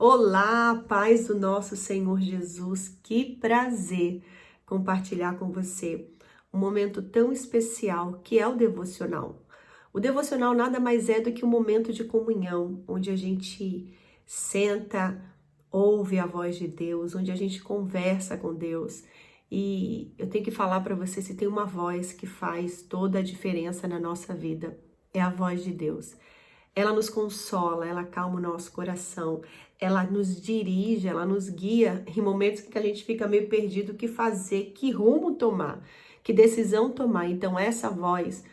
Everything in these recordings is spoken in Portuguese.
Olá, paz do nosso Senhor Jesus. Que prazer compartilhar com você um momento tão especial que é o devocional. O devocional nada mais é do que um momento de comunhão, onde a gente senta, ouve a voz de Deus, onde a gente conversa com Deus. E eu tenho que falar para você, se tem uma voz que faz toda a diferença na nossa vida, é a voz de Deus. Ela nos consola, ela acalma o nosso coração, ela nos dirige, ela nos guia em momentos que a gente fica meio perdido, o que fazer, que rumo tomar, que decisão tomar. Então essa voz,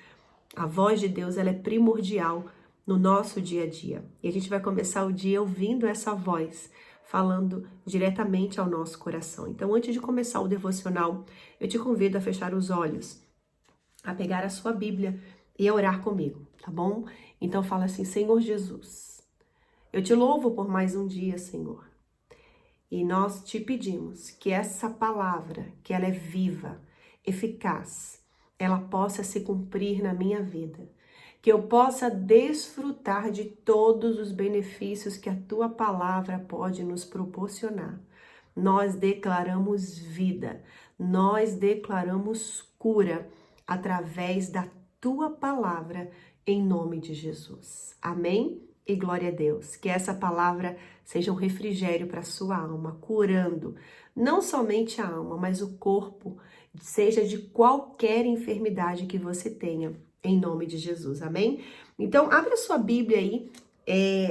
a voz de Deus, ela é primordial no nosso dia a dia. E a gente vai começar o dia ouvindo essa voz, falando diretamente ao nosso coração. Então antes de começar o devocional, eu te convido a fechar os olhos, a pegar a sua Bíblia e a orar comigo, tá bom? Então fala assim: Senhor Jesus, eu te louvo por mais um dia, Senhor. E nós te pedimos que essa palavra, que ela é viva, eficaz, ela possa se cumprir na minha vida. Que eu possa desfrutar de todos os benefícios que a tua palavra pode nos proporcionar. Nós declaramos vida, nós declaramos cura através da tua palavra, em nome de Jesus. Amém? E glória a Deus. Que essa palavra seja um refrigério para a sua alma, curando não somente a alma, mas o corpo, seja de qualquer enfermidade que você tenha, em nome de Jesus. Amém? Então, abre a sua Bíblia aí.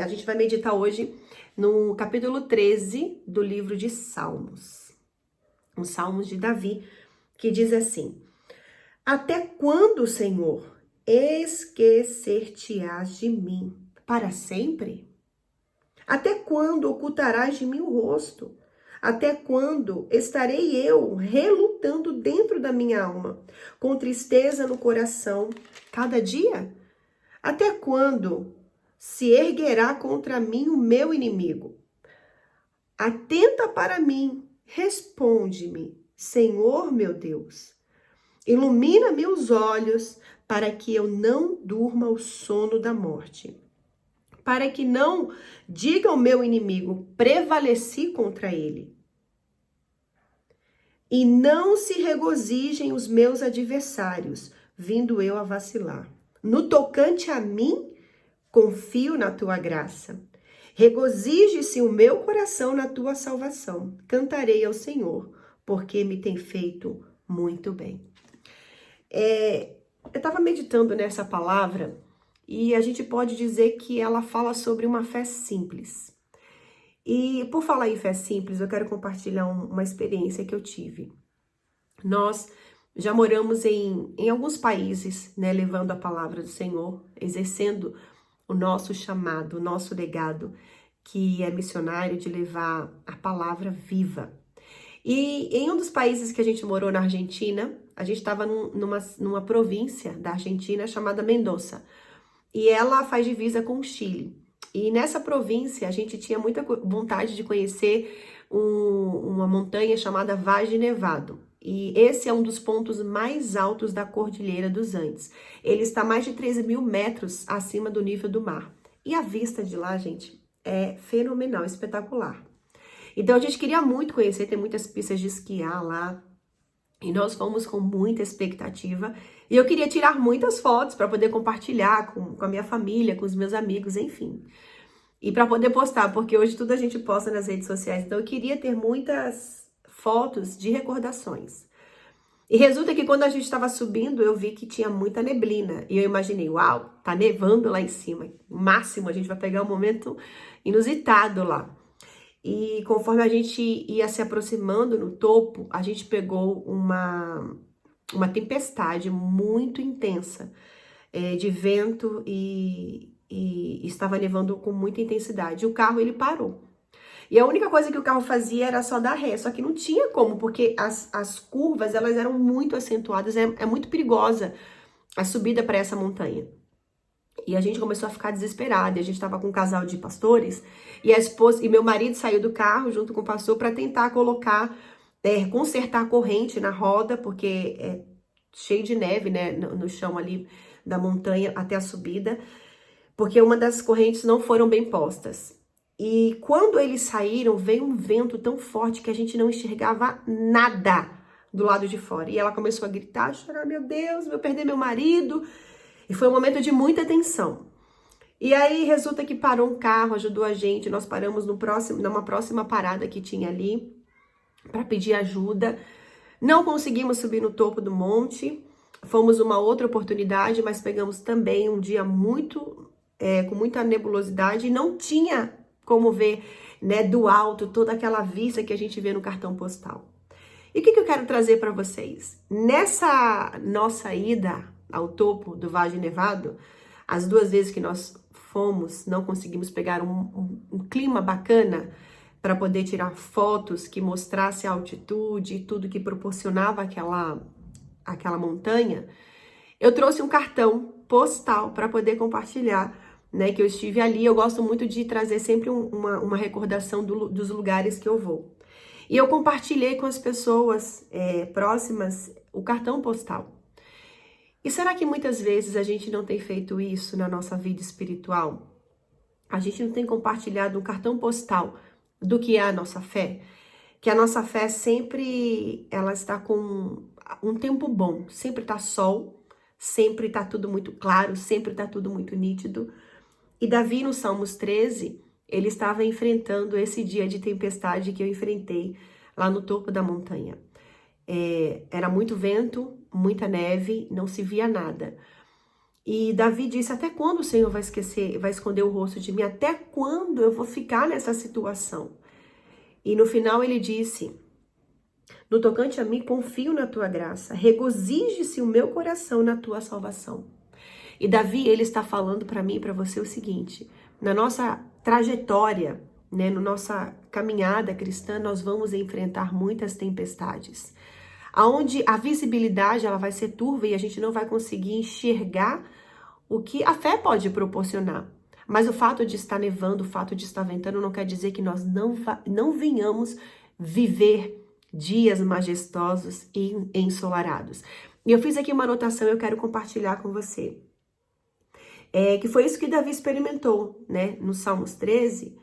A gente vai meditar hoje no capítulo 13 do livro de Salmos. Os Salmos de Davi, que diz assim: Até quando, Senhor, esquecer-te-ás de mim? Para sempre? Até quando ocultarás de mim o rosto? Até quando estarei eu relutando dentro da minha alma, com tristeza no coração, cada dia? Até quando se erguerá contra mim o meu inimigo? Atenta para mim, responde-me, Senhor meu Deus. Ilumina meus olhos para que eu não durma o sono da morte, para que não diga ao meu inimigo: prevaleci contra ele. E não se regozijem os meus adversários, vindo eu a vacilar. No tocante a mim, confio na tua graça. Regozije-se o meu coração na tua salvação. Cantarei ao Senhor, porque me tem feito muito bem. Eu estava meditando nessa palavra e a gente pode dizer que ela fala sobre uma fé simples. E por falar em fé simples, eu quero compartilhar uma experiência que eu tive. Nós já moramos em alguns países, né, levando a palavra do Senhor, exercendo o nosso chamado, o nosso legado, que é missionário, de levar a palavra viva. E em um dos países que a gente morou, na Argentina, a gente estava numa província da Argentina chamada Mendoza. E ela faz divisa com o Chile. E nessa província a gente tinha muita vontade de conhecer uma montanha chamada Valle Nevado. E esse é um dos pontos mais altos da Cordilheira dos Andes. Ele está mais de 13.000 metros acima do nível do mar. E a vista de lá, gente, é fenomenal, espetacular. Então a gente queria muito conhecer, tem muitas pistas de esquiar lá. E nós fomos com muita expectativa. E eu queria tirar muitas fotos para poder compartilhar com a minha família, com os meus amigos, enfim. E para poder postar, porque hoje tudo a gente posta nas redes sociais. Então eu queria ter muitas fotos de recordações. E resulta que quando a gente estava subindo, eu vi que tinha muita neblina. E eu imaginei: uau, tá nevando lá em cima. O máximo, a gente vai pegar um momento inusitado lá. E conforme a gente ia se aproximando no topo, a gente pegou uma tempestade muito intensa de vento e estava nevando com muita intensidade. E o carro, ele parou. E a única coisa que o carro fazia era só dar ré, só que não tinha como, porque as curvas, elas eram muito acentuadas, é muito perigosa a subida para essa montanha. E a gente começou a ficar desesperada. E a gente estava com um casal de pastores e a esposa e meu marido saiu do carro junto com o pastor para tentar consertar a corrente na roda, porque é cheio de neve, né, no chão ali da montanha até a subida, porque uma das correntes não foram bem postas. E quando eles saíram, veio um vento tão forte que a gente não enxergava nada do lado de fora. E ela começou a gritar, a chorar, meu Deus, vou perder meu marido. E foi um momento de muita tensão. E aí resulta que parou um carro, ajudou a gente, nós paramos numa próxima parada que tinha ali para pedir ajuda. Não conseguimos subir no topo do monte, fomos uma outra oportunidade, mas pegamos também um dia com muita nebulosidade e não tinha como ver, né, do alto toda aquela vista que a gente vê no cartão postal. E o que eu quero trazer para vocês? Nessa nossa ida ao topo do Vale Nevado, as 2 vezes que nós fomos, não conseguimos pegar um clima bacana para poder tirar fotos que mostrasse a altitude e tudo que proporcionava aquela montanha. Eu trouxe um cartão postal para poder compartilhar, né, que eu estive ali. Eu gosto muito de trazer sempre uma recordação dos lugares que eu vou. E eu compartilhei com as pessoas próximas o cartão postal. E será que muitas vezes a gente não tem feito isso na nossa vida espiritual? A gente não tem compartilhado um cartão postal do que é a nossa fé? Que a nossa fé sempre, ela está com um tempo bom, sempre está sol, sempre está tudo muito claro, sempre está tudo muito nítido. E Davi, no Salmos 13, ele estava enfrentando esse dia de tempestade que eu enfrentei lá no topo da montanha. Era muito vento, muita neve, não se via nada. E Davi disse, até quando o Senhor vai esconder o rosto de mim? Até quando eu vou ficar nessa situação? E no final ele disse, no tocante a mim, confio na tua graça, regozije-se o meu coração na tua salvação. E Davi, ele está falando para mim e para você o seguinte, na nossa trajetória, né, na nossa caminhada cristã, nós vamos enfrentar muitas tempestades, aonde a visibilidade ela vai ser turva e a gente não vai conseguir enxergar o que a fé pode proporcionar. Mas o fato de estar nevando, o fato de estar ventando, não quer dizer que nós não venhamos viver dias majestosos e ensolarados. E eu fiz aqui uma anotação, eu quero compartilhar com você. Que foi isso que Davi experimentou, né? No Salmos 13,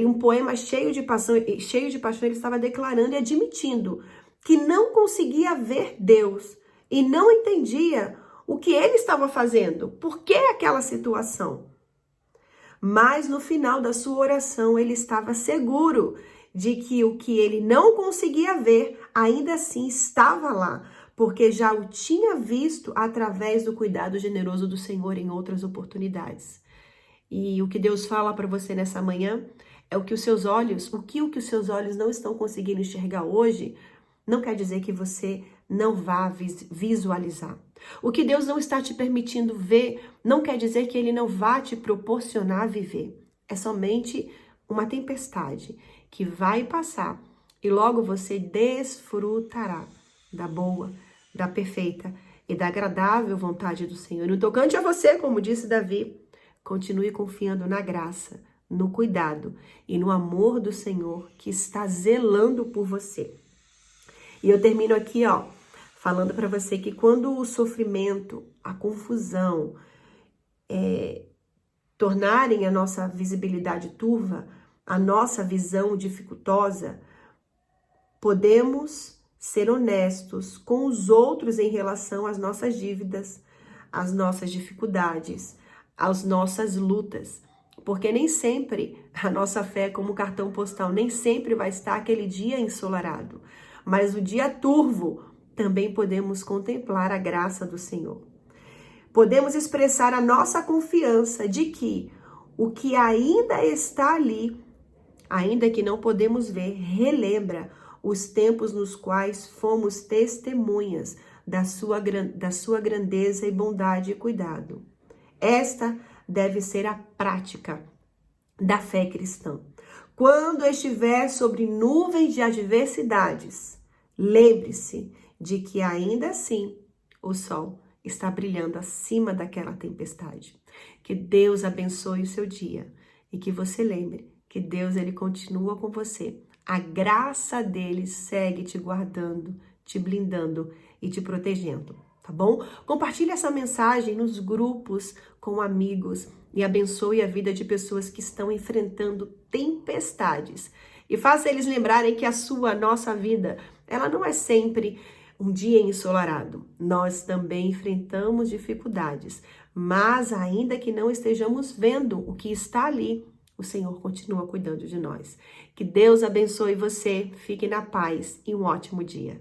um poema cheio de paixão, ele estava declarando e admitindo que não conseguia ver Deus e não entendia o que ele estava fazendo, por que aquela situação. Mas no final da sua oração, ele estava seguro de que o que ele não conseguia ver, ainda assim estava lá, porque já o tinha visto através do cuidado generoso do Senhor em outras oportunidades. E o que Deus fala para você nessa manhã é o que os seus olhos não estão conseguindo enxergar hoje, não quer dizer que você não vá visualizar. O que Deus não está te permitindo ver, não quer dizer que Ele não vá te proporcionar viver. É somente uma tempestade que vai passar e logo você desfrutará da boa, da perfeita e da agradável vontade do Senhor. No tocante a você, como disse Davi, continue confiando na graça, no cuidado e no amor do Senhor que está zelando por você. E eu termino aqui, falando para você que quando o sofrimento, a confusão tornarem a nossa visibilidade turva, a nossa visão dificultosa, podemos ser honestos com os outros em relação às nossas dívidas, às nossas dificuldades, às nossas lutas. Porque nem sempre a nossa fé, como cartão postal, nem sempre vai estar aquele dia ensolarado. Mas o dia turvo também podemos contemplar a graça do Senhor. Podemos expressar a nossa confiança de que o que ainda está ali, ainda que não podemos ver, relembra os tempos nos quais fomos testemunhas da sua grandeza e bondade e cuidado. Esta deve ser a prática da fé cristã. Quando estiver sobre nuvens de adversidades, lembre-se de que ainda assim o sol está brilhando acima daquela tempestade. Que Deus abençoe o seu dia e que você lembre que Deus ele continua com você. A graça dele segue te guardando, te blindando e te protegendo, tá bom? Compartilhe essa mensagem nos grupos com amigos e abençoe a vida de pessoas que estão enfrentando tempestades. E faça eles lembrarem que a nossa vida, ela não é sempre um dia ensolarado. Nós também enfrentamos dificuldades, mas ainda que não estejamos vendo o que está ali, o Senhor continua cuidando de nós. Que Deus abençoe você, fique na paz e um ótimo dia.